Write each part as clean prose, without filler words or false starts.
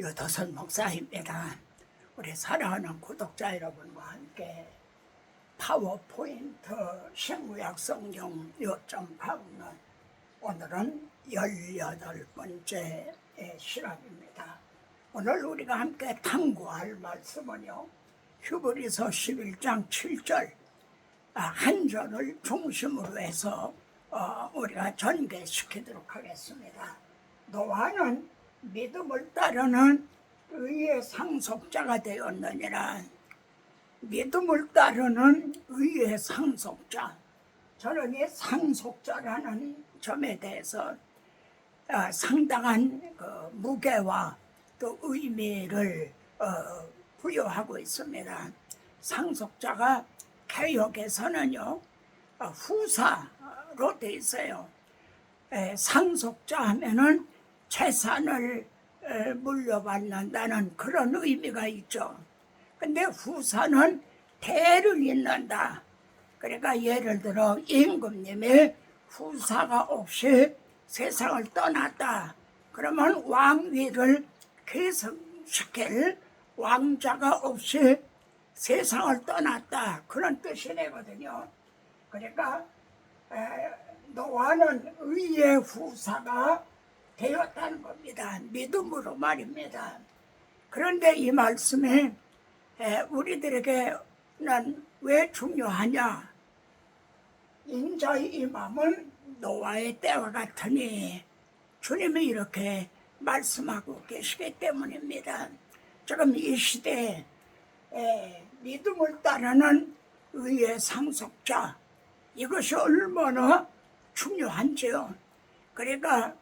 유도선 목사입니다. 우리 사랑하는 구독자 여러분과 함께 파워포인트 신구약 성경 요점 강론, 오늘은 18번째 시간입니다. 오늘 우리가 함께 탐구할 말씀은요, 히브리서 11장 7절 한 절을 중심으로 해서 우리가 전개시키도록 하겠습니다. 노아는 믿음을 따르는 의의 상속자가 되었느니라. 믿음을 따르는 의의 상속자. 저는 이 상속자라는 점에 대해서 상당한 무게와 또 의미를 부여하고 있습니다. 상속자가 개역에서는요, 후사로 되어 있어요. 상속자 하면은 재산을 물려받는다는 그런 의미가 있죠. 근데 후사는 대를 잇는다. 그러니까 예를 들어 임금님이 후사가 없이 세상을 떠났다. 그러면 왕위를 계승시킬 왕자가 없이 세상을 떠났다. 그런 뜻이 되거든요. 그러니까 노아는 의의 후사가 되었다는 겁니다. 믿음으로 말입니다. 그런데 이 말씀이 우리들에게는 왜 중요하냐? 인자의 임함은 노아의 때와 같으니 주님이 이렇게 말씀하고 계시기 때문입니다. 지금 이 시대에 믿음을 따르는 의의 상속자, 이것이 얼마나 중요한지요. 그러니까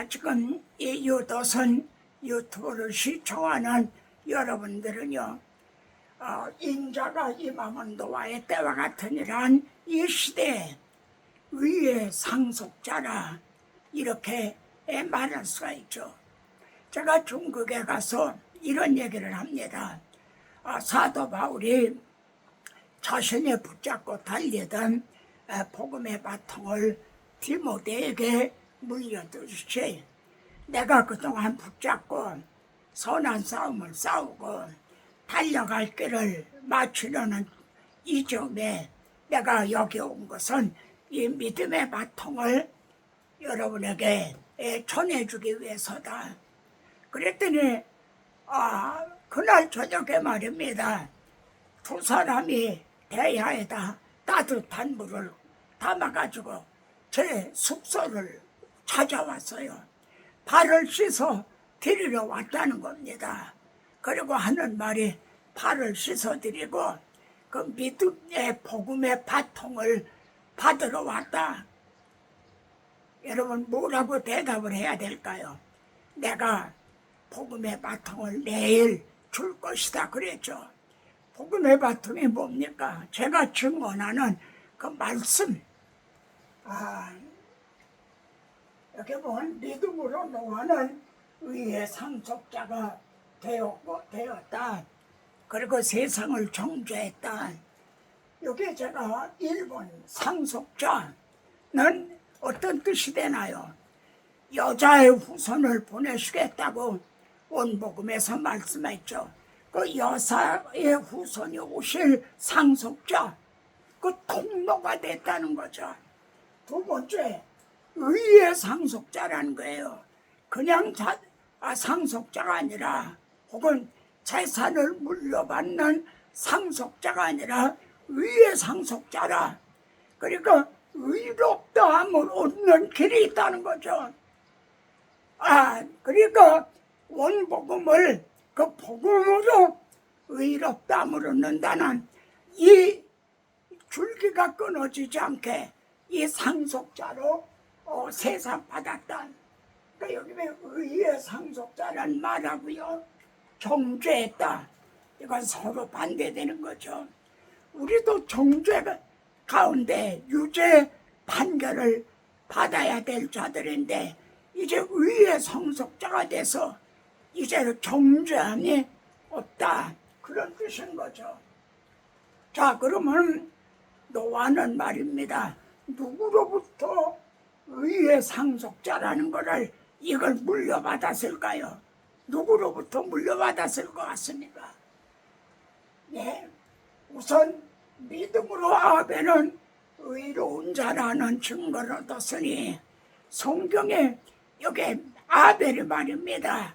지금 이 유도선 유튜브를 시청하는 여러분들은요, 인자가 임하면 노아의 때와 같으니란 이 시대에 의의 상속자라 이렇게 말할 수가 있죠. 제가 중국에 가서 이런 얘기를 합니다. 사도 바울이 자신이 붙잡고 달리던 복음의 바통을 디모데에게 물려주시지, 내가 그동안 붙잡고 선한 싸움을 싸우고 달려갈 길을 마치려는 이점에 내가 여기 온 것은 이 믿음의 바통을 여러분에게 전해주기 위해서다. 그랬더니 그날 저녁에 말입니다, 두 사람이 대야에다 따뜻한 물을 담아가지고 제 숙소를 찾아왔어요. 발을 씻어 드리러 왔다는 겁니다. 그리고 하는 말이 발을 씻어 드리고 그 믿음의 복음의 바통을 받으러 왔다. 여러분, 뭐라고 대답을 해야 될까요? 내가 복음의 바통을 내일 줄 것이다 그랬죠. 복음의 바통이 뭡니까? 제가 증언하는 그 말씀. 여기 보면 믿음으로 노아는 의의 상속자가 되었다. 그리고 세상을 정죄했다. 여기 제가 1번 상속자는 어떤 뜻이 되나요? 여자의 후손을 보내시겠다고 원복음에서 말씀했죠. 그 여사의 후손이 오실 상속자, 그 통로가 됐다는 거죠. 두 번째, 의의 상속자라는 거예요. 그냥 상속자가 아니라, 혹은 재산을 물려받는 상속자가 아니라 의의 상속자라. 그러니까 의롭다함을 얻는 길이 있다는 거죠. 그러니까 원복음을 그 복음으로 의롭다함을 얻는다는 이 줄기가 끊어지지 않게 이 상속자로 세상 받았다. 그러니까 여기 왜 의의 상속자란 말하고요, 정죄했다, 이건 서로 반대되는 거죠. 우리도 정죄 가운데 유죄 판결을 받아야 될 자들인데 이제 의의 상속자가 돼서 이제 정죄함이 없다, 그런 뜻인 거죠. 자, 그러면 노아는 말입니다, 누구로부터 의의 상속자라는 것을 이걸 물려받았을까요? 누구로부터 물려받았을 것 같습니까? 네, 우선 믿음으로 아벨은 의로운 자라는 증거를 얻었으니 성경에 여기 아벨이 말입니다.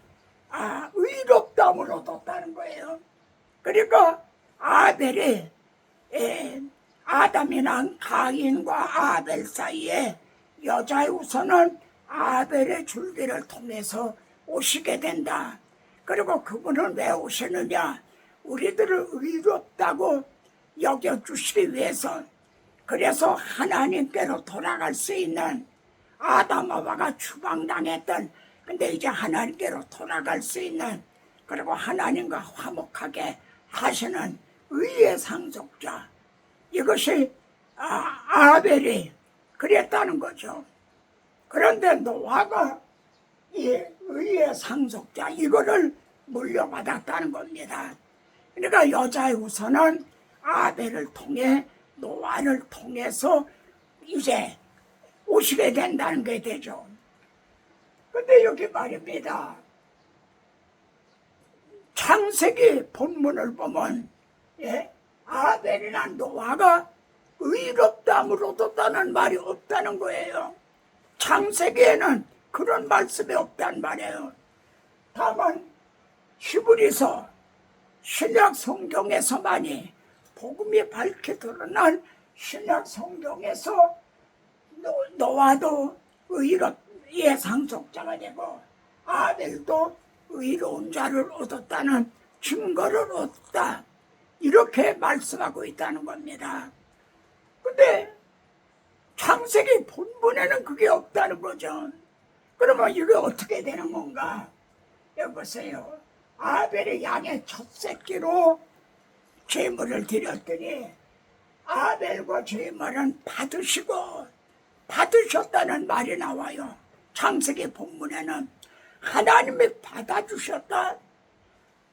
의롭다함을 얻었다는 거예요. 그러니까 아벨이 아담이 낳은 가인과 아벨 사이에 여자의 우선은 아벨의 줄기를 통해서 오시게 된다. 그리고 그분은 왜 오시느냐? 우리들을 의롭다고 여겨주시기 위해서, 그래서 하나님께로 돌아갈 수 있는, 아담아와가 추방당했던, 근데 이제 하나님께로 돌아갈 수 있는, 그리고 하나님과 화목하게 하시는 의의 상속자, 이것이 아벨이 그랬다는 거죠. 그런데 노아가 이 의의 상속자, 이거를 물려받았다는 겁니다. 그러니까 여자의 우선은 아벨을 통해 노아를 통해서 이제 오시게 된다는 게 되죠. 근데 여기 말입니다. 창세기 본문을 보면 아벨이나 노아가 의롭다함을 얻었다는 말이 없다는 거예요. 창세기에는 그런 말씀이 없단 말이에요. 다만 히브리서 신약 성경에서만이 복음이 밝게 드러난 신약 성경에서 노아도 의의 상속자가 되고 아벨도 의로운 자를 얻었다는 증거를 얻었다, 이렇게 말씀하고 있다는 겁니다. 근데 창세기 본문에는 그게 없다는 거죠. 그러면 이게 어떻게 되는 건가? 여기 보세요. 아벨이 양의 첫 새끼로 제물을 드렸더니 아벨과 제물은 받으셨다는 말이 나와요. 창세기 본문에는 하나님이 받아주셨다.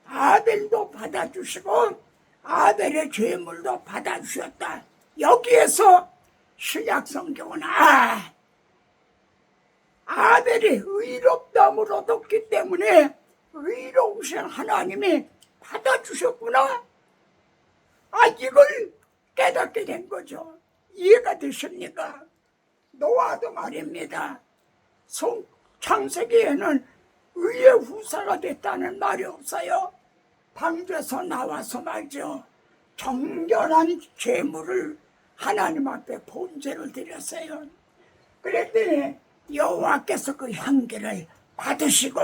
아벨도 받아주시고 아벨의 제물도 받아주셨다. 여기에서 신약 성경은 아벨이 의롭다함을 얻었기 때문에 의로우신 하나님이 받아주셨구나, 이걸 깨닫게 된 거죠. 이해가 되십니까? 노아도 말입니다. 창세기에는 의의 후사가 됐다는 말이 없어요. 방주에서 나와서 말이죠. 정결한 제물을 하나님 앞에 번제를 드렸어요. 그랬더니 여호와께서 그 향기를 받으시고,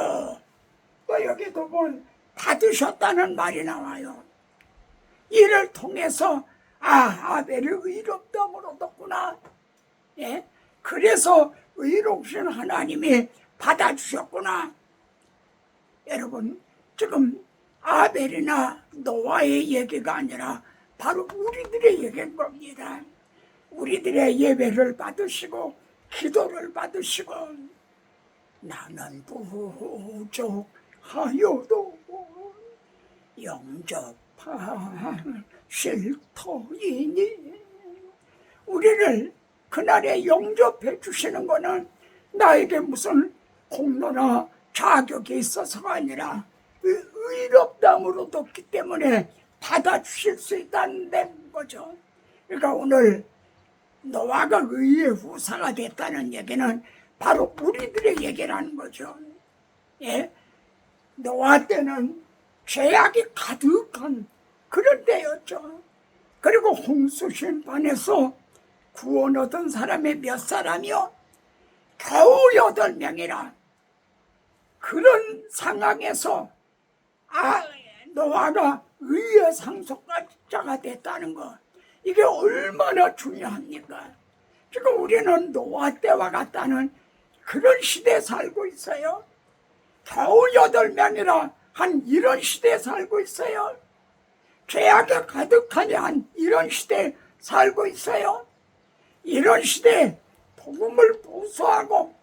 또 여기도 보면 받으셨다는 말이 나와요. 이를 통해서 아벨이 의롭다함을 얻었구나. 그래서 의로우신 하나님이 받아주셨구나. 여러분, 지금 아벨이나 노아의 얘기가 아니라 바로 우리들의 얘기인 겁니다. 우리들의 예배를 받으시고 기도를 받으시고, 나는 부족하여도 영접한 쉴터이니, 우리를 그날에 영접해 주시는 것은 나에게 무슨 공로나 자격이 있어서가 아니라 의롭다함을 얻었기 때문에 받아주실 수 있다는 거죠. 그러니까 오늘 노아가 의의 후사가 됐다는 얘기는 바로 우리들의 얘기라는 거죠. 노아 때는 죄악이 가득한 그런 때였죠. 그리고 홍수 심판에서 구원 얻은 사람이 몇 사람이요? 겨우 8명이라. 그런 상황에서 노아가 의의 상속자가 됐다는 거, 이게 얼마나 중요합니까? 지금 우리는 노아 때와 같다는 그런 시대에 살고 있어요. 겨우 8명이라 한 이런 시대에 살고 있어요. 죄악에 가득하니 한 이런 시대에 살고 있어요. 이런 시대에 복음을 보수하고,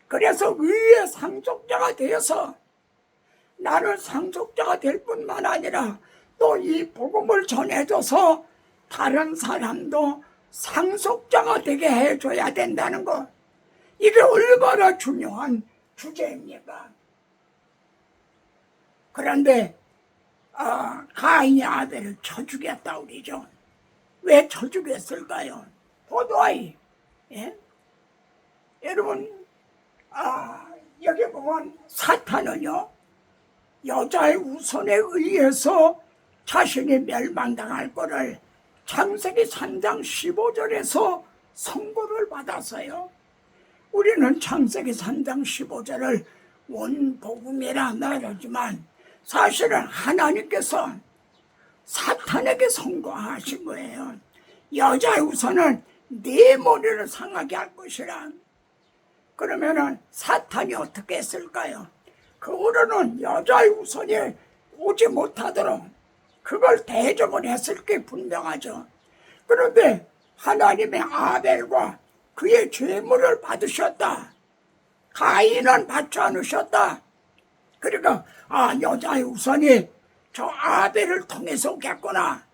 그래서 의의 상속자가 되어서 나는 상속자가 될 뿐만 아니라 또 이 복음을 전해줘서 다른 사람도 상속자가 되게 해줘야 된다는 것, 이게 얼마나 중요한 주제입니까? 그런데 가인이 아벨을 쳐 죽였다 그러죠. 왜 쳐 죽였을까요? 포도아이. 예? 여러분 여기 보면 사탄은요 여자의 우선에 의해서 자신이 멸망당할 거를 창세기 3장 15절에서 선고를 받았어요. 우리는 창세기 3장 15절을 원복음이라 말하지만 사실은 하나님께서 사탄에게 선고하신 거예요. 여자의 우선은 네 머리를 상하게 할 것이라. 그러면은 사탄이 어떻게 했을까요? 그거로는 여자의 우선이 오지 못하도록 그걸 대적을 했을 게 분명하죠. 그런데 하나님의 아벨과 그의 죄물을 받으셨다. 가인은 받지 않으셨다. 그러니까 여자의 우선이 저 아벨을 통해서 오겠구나.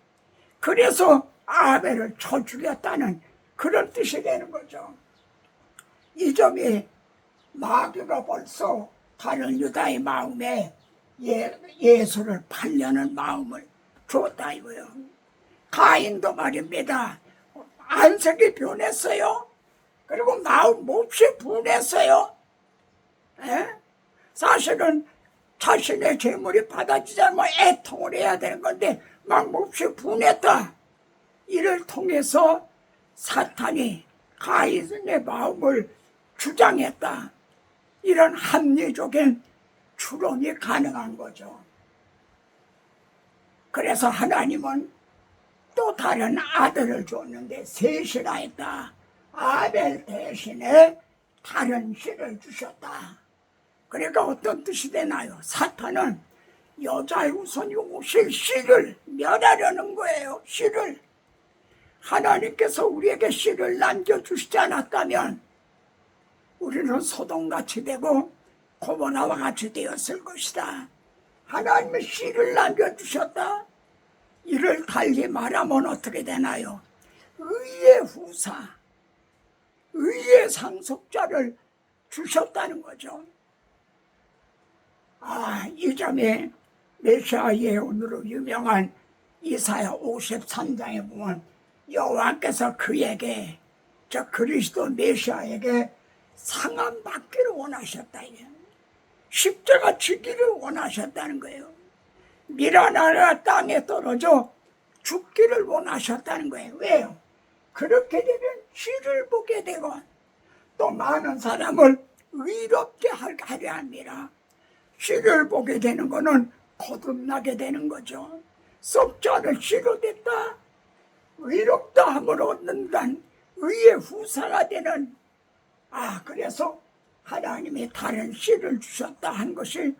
그래서 아벨을 쳐 죽였다는 그런 뜻이 되는 거죠. 이 점이 마귀가 벌써 다른 유다의 마음에 예수를 팔려는 마음을 줬다 이거요. 가인도 말입니다. 안색이 변했어요. 그리고 마음 몹시 분했어요. 사실은 자신의 재물이 받아지자면 애통을 해야 되는 건데 막 몹시 분했다. 이를 통해서 사탄이 가인의 마음을 주장했다. 이런 합리적인 추론이 가능한 거죠. 그래서 하나님은 또 다른 아들을 줬는데 셋이나 했다. 아벨 대신에 다른 씨를 주셨다. 그러니까 어떤 뜻이 되나요? 사탄은 여자의 우선이 오실 씨를 멸하려는 거예요. 씨를. 하나님께서 우리에게 씨를 남겨주시지 않았다면 우리는 소돔같이 되고 고모나와 같이 되었을 것이다. 하나님의 씨를 남겨주셨다. 이를 달리 말하면 어떻게 되나요? 의의 후사, 의의 상속자를 주셨다는 거죠. 이 점에 메시아 예언으로 유명한 이사야 53장에 보면 여호와께서 그에게 저 그리스도 메시아에게 상함 받기를 원하셨다. 십자가 지기를 원하셨다는 거예요. 미라나라 땅에 떨어져 죽기를 원하셨다는 거예요. 왜요? 그렇게 되면 씨를 보게 되고 또 많은 사람을 의롭게 하려 합니다. 씨를 보게 되는 거는 거듭나게 되는 거죠. 썩지 않은 씨로 됐다. 의롭다 함을 얻는다는 의의 후사가 되는 그래서 하나님이 다른 씨를 주셨다 한 것이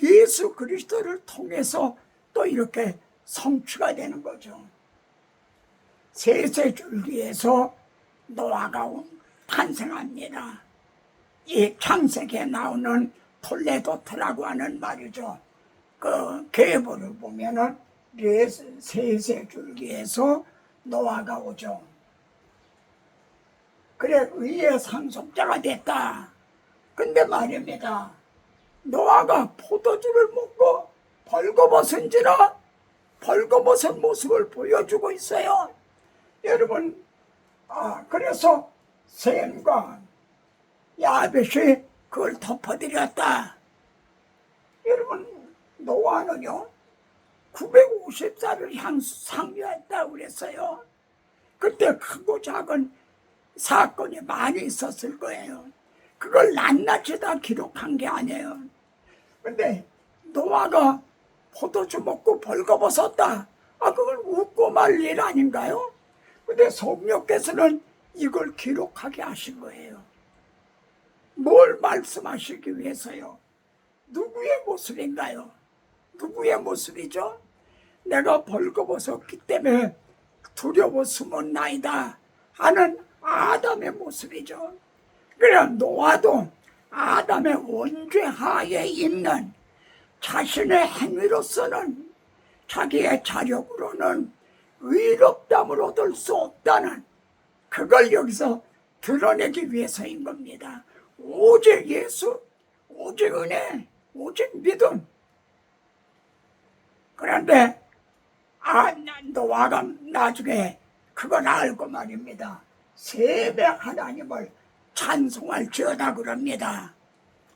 예수 그리스도를 통해서 또 이렇게 성취가 되는 거죠. 셋의 줄기에서 노아가 탄생합니다. 이 창세기에 나오는 톨레도트라고 하는 말이죠. 그 계보를 보면은 셋의 줄기에서 노아가 오죠. 그래 의의 상속자가 됐다. 근데 말입니다. 노아가 포도주를 먹고 벌거벗은지라 벌거벗은 모습을 보여주고 있어요. 여러분 그래서 셈과 야벳이 그걸 덮어드렸다. 여러분 노아는요 950살을 상류했다고 그랬어요. 그때 크고 작은 사건이 많이 있었을 거예요. 그걸 낱낱이 다 기록한 게 아니에요. 근데 노아가 포도주 먹고 벌거벗었다. 그걸 웃고 말 일 아닌가요? 근데 성령께서는 이걸 기록하게 하신 거예요. 뭘 말씀하시기 위해서요? 누구의 모습인가요? 누구의 모습이죠? 내가 벌거벗었기 때문에 두려워 숨었나이다 하는 아담의 모습이죠. 그래 노아도 아담의 원죄 하에 있는 자신의 행위로서는 자기의 자력으로는 의롭담을 얻을 수 없다는 그걸 여기서 드러내기 위해서인 겁니다. 오직 예수, 오직 은혜, 오직 믿음. 그런데 노아가 나중에 그걸 알고 말입니다. 셈의 하나님을 찬송할지어다 그럽니다.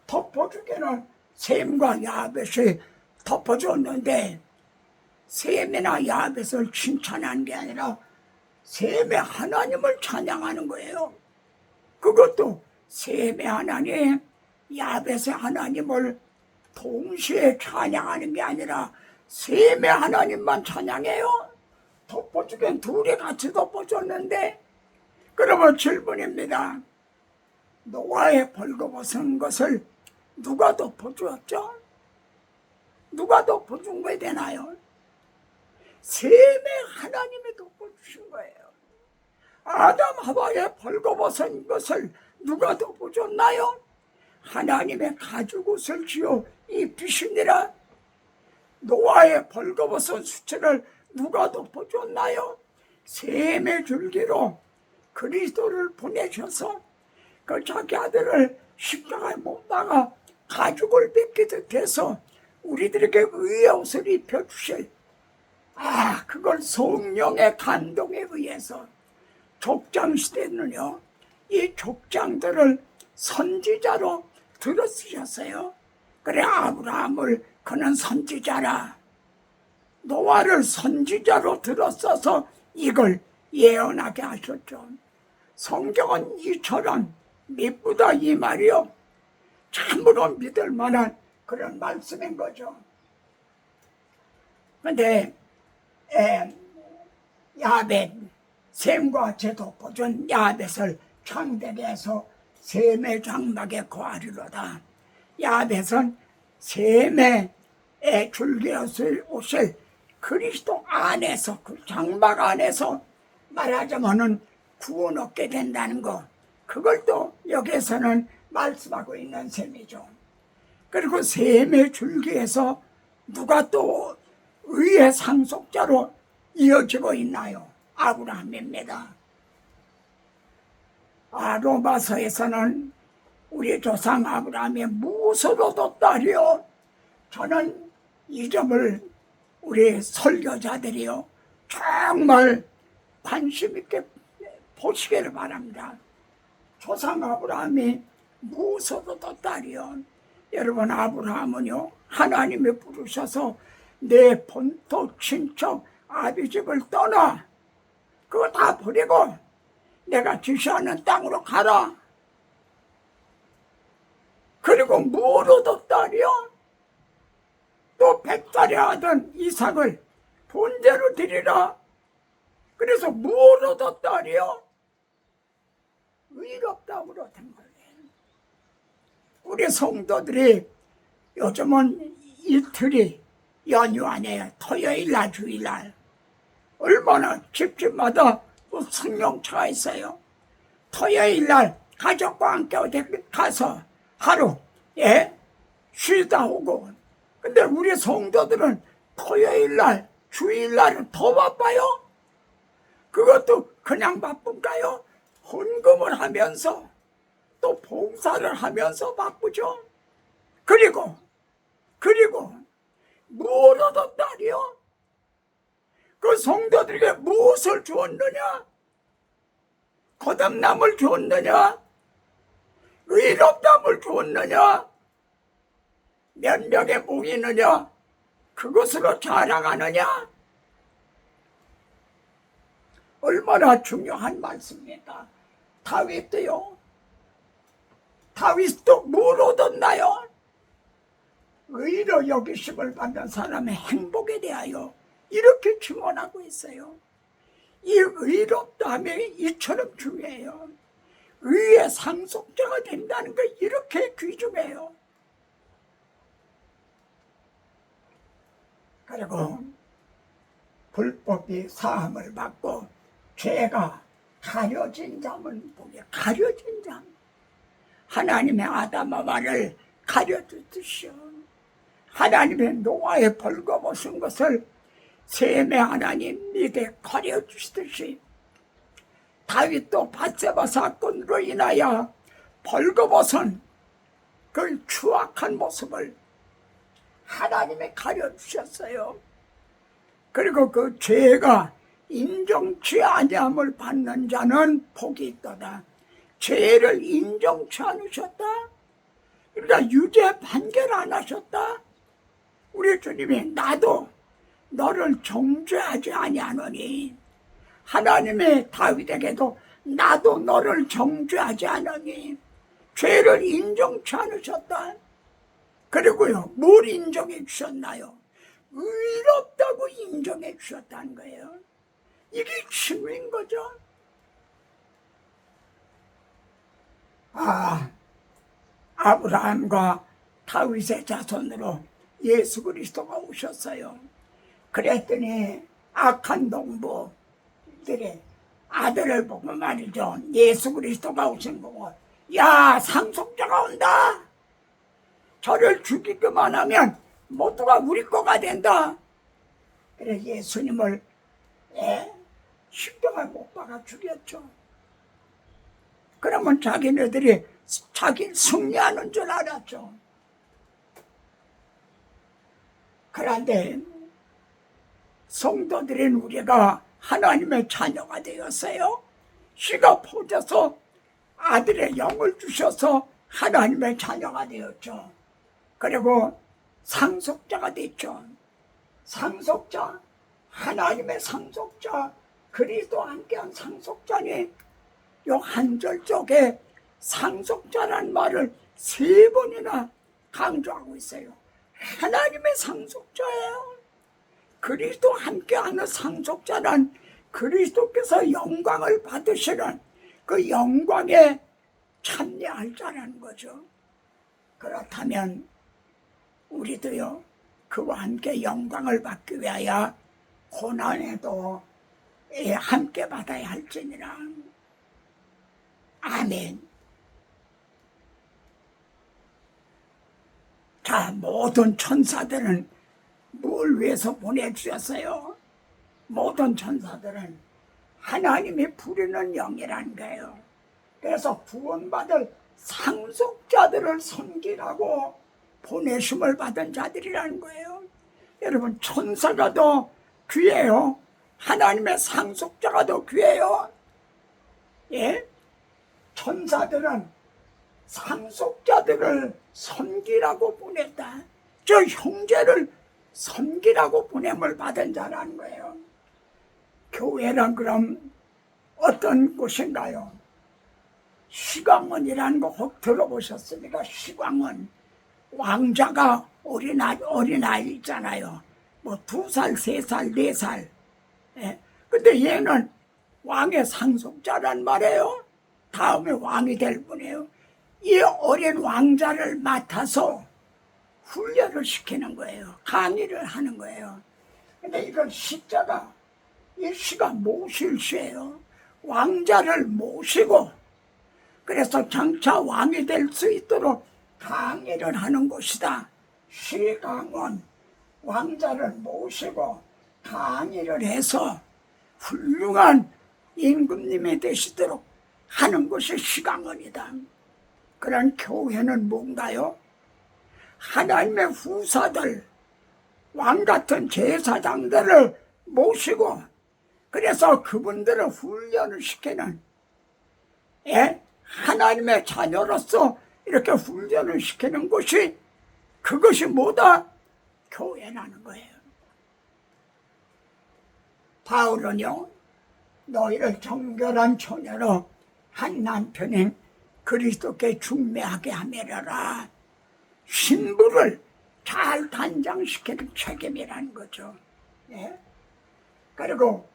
덮어주기는 셈과 야벳이 덮어줬는데 셈이나 야벳을 칭찬한 게 아니라 셈의 하나님을 찬양하는 거예요. 그것도 셈의 하나님, 야벳의 하나님을 동시에 찬양하는 게 아니라 셈의 하나님만 찬양해요. 덮어주긴 둘이 같이 덮어줬는데, 그러면 질문입니다. 노아의 벌거벗은 것을 누가 덮어주었죠? 누가 덮어준 거에 되나요? 셈의 하나님이 덮어주신 거예요. 아담 하와의 벌거벗은 것을 누가 덮어줬나요? 하나님의 가죽옷을 지어 입히시니라. 노아의 벌거벗은 수치를 누가 덮어줬나요? 셈의 줄기로 그리스도를 보내셔서 그 자기 아들을 십자가에 못 박아 가죽을 벗기듯 해서 우리들에게 의의 옷을 입혀주실, 그걸 성령의 감동에 의해서 족장시대는요, 이 족장들을 선지자로 들어쓰셨어요. 그래, 아브라함을 그는 선지자라, 노아를 선지자로 들어써서 이걸 예언하게 하셨죠. 성경은 이처럼 미쁘다 이 말이요, 참으로 믿을 만한 그런 말씀인 거죠. 근데 야벳, 셈과 같이 덮어준 야벳을 창대게 해서 셈의 장막에 거하리로다. 야벳은 셈의 줄기옷을 오실 그리스도 안에서, 그 장막 안에서 말하자면은 구원 얻게 된다는 거, 그걸 또 여기에서는 말씀하고 있는 셈이죠. 그리고 셈의 줄기에서 누가 또 의의 상속자로 이어지고 있나요? 아브라함입니다. 로마서에서는 우리 조상 아브라함의 무서로도 딸이요, 저는 이 점을 우리 설교자들이요 정말 관심 있게 보시기를 바랍니다. 조상 아브라함이 무서로도 딸이요, 여러분, 아브라함은요 하나님이 부르셔서 내 본토 친척 아비집을 떠나, 그거 다 버리고 내가 지시하는 땅으로 가라. 그리고 무로도 딸이요, 또 100살의 아들 이삭을 번제로 드리라. 그래서 무로도 딸이요, 의롭다으로 된 거예요. 우리 성도들이 요즘은 이틀이 연휴 아니에요. 토요일날, 주일날 얼마나 집집마다 승용차가 있어요. 토요일날 가족과 함께 어디 가서 하루 쉬다 오고. 근데 우리 성도들은 토요일날, 주일날은 더 바빠요. 그것도 그냥 바쁜가요? 헌금을 하면서 또 봉사를 하면서 바쁘죠. 그리고 무엇도 딸이요, 그 성도들에게 무엇을 주었느냐? 거듭남을 주었느냐? 의롭담을 주었느냐? 몇 명의 모이느냐? 그것으로 자랑하느냐? 얼마나 중요한 말씀입니다. 다윗도 뭘 얻었나요? 의로 여기심을 받는 사람의 행복에 대하여 이렇게 증언하고 있어요. 이 의롭다함이 이처럼 중요해요. 의의 상속자가 된다는 게 이렇게 귀중해요. 그리고 불법이 사함을 받고 죄가 가려진 자는 보게, 가려진 자, 하나님의 아담하와를 가려주듯이요, 하나님의 노아의 벌거벗은 것을 셈의 하나님 밑에 가려주시듯이 다윗도 밧세바 사건으로 인하여 벌거벗은 그 추악한 모습을 하나님이 가려주셨어요. 그리고 그 죄가 인정치 아니함을 받는 자는 복이 있도다. 죄를 인정치 않으셨다. 그러니까 유죄 판결 안 하셨다. 우리 주님이 나도 너를 정죄하지 아니하노니, 하나님의 다윗에게도 나도 너를 정죄하지 않으니 죄를 인정치 않으셨다. 그리고요, 뭘 인정해 주셨나요? 의롭다고 인정해 주셨다는 거예요. 이게 칭의인 거죠. 아브라함과 다윗의 자손으로 예수 그리스도가 오셨어요. 그랬더니 악한 농부들이 아들을 보고 말이죠. 예수 그리스도가 오신 거고, 야, 상속자가 온다. 저를 죽이기만 하면 모두가 우리 거가 된다. 그래서 예수님을 십자가에 못 박아 죽였죠. 그러면 자기네들이 자기 승리하는 줄 알았죠. 그런데 성도들인 우리가 하나님의 자녀가 되었어요. 씨가 퍼져서 아들의 영을 주셔서 하나님의 자녀가 되었죠. 그리고 상속자가 됐죠. 상속자, 하나님의 상속자, 그리스도와 함께한 상속자니, 요 한 절 쪽에 상속자란 말을 3번이나 강조하고 있어요. 하나님의 상속자예요. 그리스도와 함께하는 상속자란 그리스도께서 영광을 받으시는 그 영광에 참여할 자라는 거죠. 그렇다면 우리도요, 그와 함께 영광을 받기 위하여 고난에도 함께 받아야 할지니라. 아멘. 자, 모든 천사들은 뭘 위해서 보내주셨어요? 모든 천사들은 하나님이 부르는 영이라는 거예요. 그래서 구원받을 상속자들을 섬기라고 보내심을 받은 자들이라는 거예요. 여러분, 천사가 더 귀해요? 하나님의 상속자가 더 귀해요? 예? 천사들은 상속자들을 섬기라고 보냈다. 저 형제를 섬기라고 보냄을 받은 자라는 거예요. 교회란 그럼 어떤 곳인가요? 시광원이라는 거 혹 들어보셨습니까? 시광원. 왕자가 어린아이 있잖아요. 뭐 2살, 3살, 4살. 예. 근데 얘는 왕의 상속자란 말이에요. 다음에 왕이 될 분이에요. 이 어린 왕자를 맡아서 훈련을 시키는 거예요. 강의를 하는 거예요. 근데 이건 시자가, 이 시가 모실 시예요. 왕자를 모시고, 그래서 장차 왕이 될 수 있도록 강의를 하는 곳이다. 시강원. 왕자를 모시고 강의를 해서 훌륭한 임금님이 되시도록 하는 것이 시강원이다. 그런 교회는 뭔가요? 하나님의 후사들, 왕같은 제사장들을 모시고, 그래서 그분들을 훈련을 시키는, 하나님의 자녀로서 이렇게 훈련을 시키는 것이, 그것이 뭐다? 교회라는 거예요. 바울은요, 너희를 정결한 처녀로 한 남편인 그리스도께 중매하게 하매라. 신부를 잘 단장시키는 책임이라는 거죠. 예? 그리고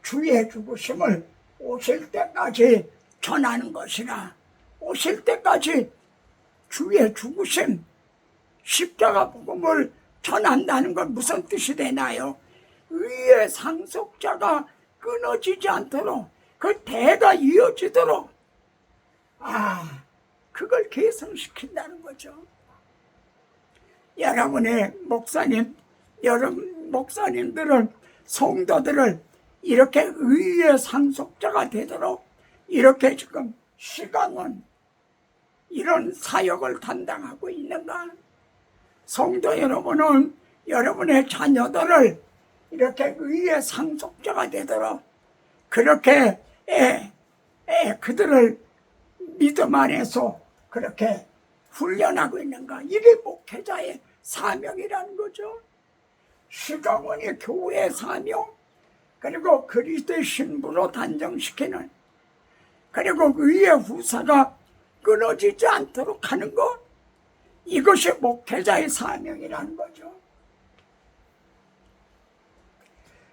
주의 죽으심을 오실 때까지 전하는 것이라. 오실 때까지 주의 죽으심, 십자가 복음을 전한다는 건 무슨 뜻이 되나요? 의의 상속자가 끊어지지 않도록, 그 대가 이어지도록, 그걸 개성시킨다는 거죠. 여러분의 목사님, 여러분 목사님들은 성도들을 이렇게 의의 상속자가 되도록 이렇게 지금 시강원 이런 사역을 담당하고 있는가? 성도 여러분은 여러분의 자녀들을 이렇게 의의 상속자가 되도록 그렇게 그들을 믿음 안에서 그렇게 훈련하고 있는가. 이게 목회자의 사명이라는 거죠. 시가모니 교회의 사명, 그리고 그리스도의 신부로 단정시키는, 그리고 의의 후사가 끊어지지 않도록 하는 것, 이것이 목회자의 사명이라는 거죠.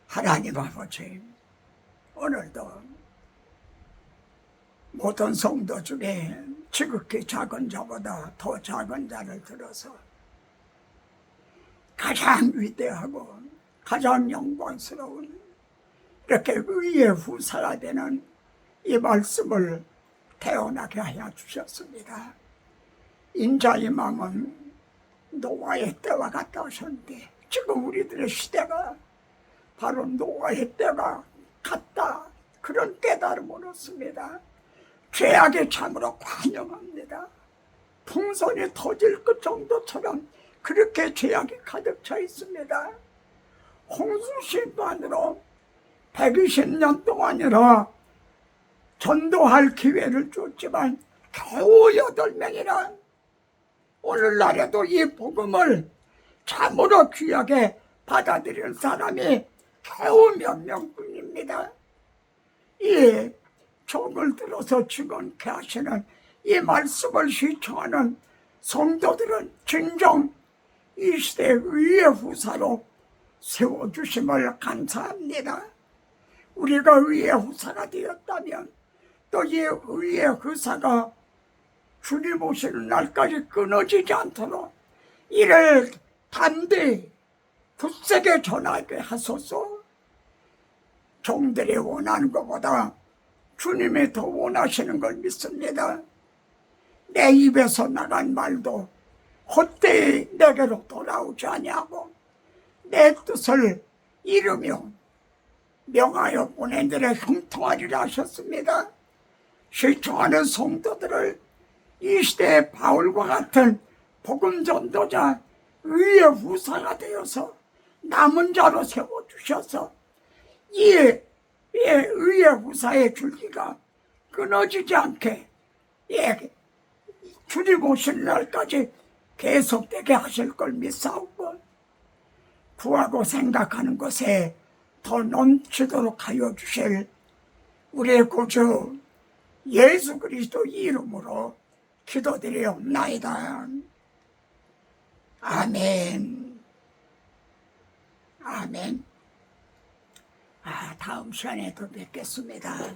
하나님 아버지, 오늘도 모든 성도 중에 지극히 작은 자보다 더 작은 자를 들어서 가장 위대하고 가장 영광스러운 이렇게 의의 후사가 되는 이 말씀을 태어나게 하여 주셨습니다. 인자의 마음은 노아의 때와 같다 하셨는데 지금 우리들의 시대가 바로 노아의 때가 같다, 그런 깨달음을 얻습니다. 죄악이 참으로 관영합니다. 풍선이 터질 것 정도처럼 그렇게 죄악이 가득 차 있습니다. 홍수심판으로 120년 동안이라 전도할 기회를 줬지만 겨우 8명이라 오늘날에도 이 복음을 참으로 귀하게 받아들이는 사람이 겨우 몇 명뿐입니다. 이 종을 들어서 죽게 하시는 이 말씀을 시청하는 성도들은 진정 이 시대의 의의 후사로 세워주심을 감사합니다. 우리가 의의 후사가 되었다면 또 이 의의 후사가 주님 오시는 날까지 끊어지지 않도록 이를 담대히 굳세게 전하게 하소서. 종들이 원하는 것보다 주님이 더 원하시는 걸 믿습니다. 내 입에서 나간 말도 헛되이 내게로 돌아오지 아니하고 내 뜻을 이루며 명하여 보낸 데에 형통하리라 하셨습니다. 실종하는 성도들을 이 시대의 바울과 같은 복음 전도자, 의의 후사가 되어서 남은 자로 세워주셔서 이 의의 후사의 줄기가 끊어지지 않게 주님 오실 날까지 계속되게 하실 걸 믿사오고, 구하고 생각하는 것에 더 넘치도록 하여 주실 우리의 구주 예수 그리스도 이름으로 기도드리옵나이다. 아멘. 아멘. 다음 시간에 또 뵙겠습니다.